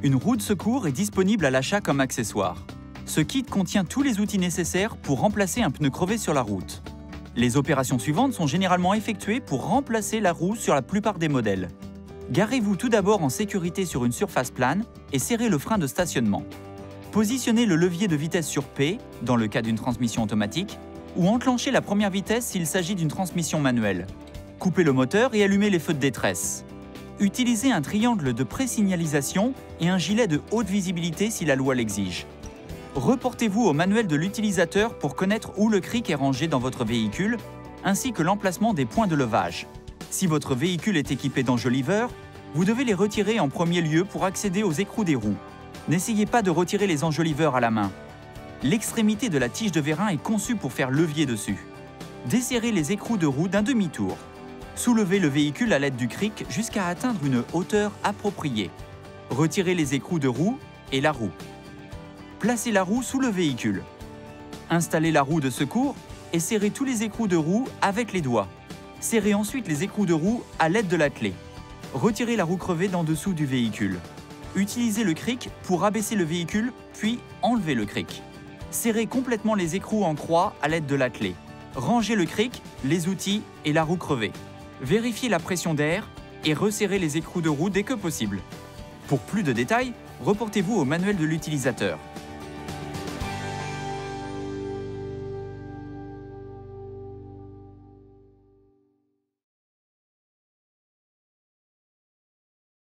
Une roue de secours est disponible à l'achat comme accessoire. Ce kit contient tous les outils nécessaires pour remplacer un pneu crevé sur la route. Les opérations suivantes sont généralement effectuées pour remplacer la roue sur la plupart des modèles. Garez-vous tout d'abord en sécurité sur une surface plane et serrez le frein de stationnement. Positionnez le levier de vitesse sur P, dans le cas d'une transmission automatique, ou enclenchez la première vitesse s'il s'agit d'une transmission manuelle. Coupez le moteur et allumez les feux de détresse. Utilisez un triangle de présignalisation et un gilet de haute visibilité si la loi l'exige. Reportez-vous au manuel de l'utilisateur pour connaître où le cric est rangé dans votre véhicule, ainsi que l'emplacement des points de levage. Si votre véhicule est équipé d'enjoliveurs, vous devez les retirer en premier lieu pour accéder aux écrous des roues. N'essayez pas de retirer les enjoliveurs à la main. L'extrémité de la tige de vérin est conçue pour faire levier dessus. Desserrez les écrous de roue d'un demi-tour. Soulevez le véhicule à l'aide du cric jusqu'à atteindre une hauteur appropriée. Retirez les écrous de roue et la roue. Placez la roue sous le véhicule. Installez la roue de secours et serrez tous les écrous de roue avec les doigts. Serrez ensuite les écrous de roue à l'aide de la clé. Retirez la roue crevée d'en dessous du véhicule. Utilisez le cric pour abaisser le véhicule, puis enlevez le cric. Serrez complètement les écrous en croix à l'aide de la clé. Rangez le cric, les outils et la roue crevée. Vérifiez la pression d'air et resserrez les écrous de roue dès que possible. Pour plus de détails, reportez-vous au manuel de l'utilisateur.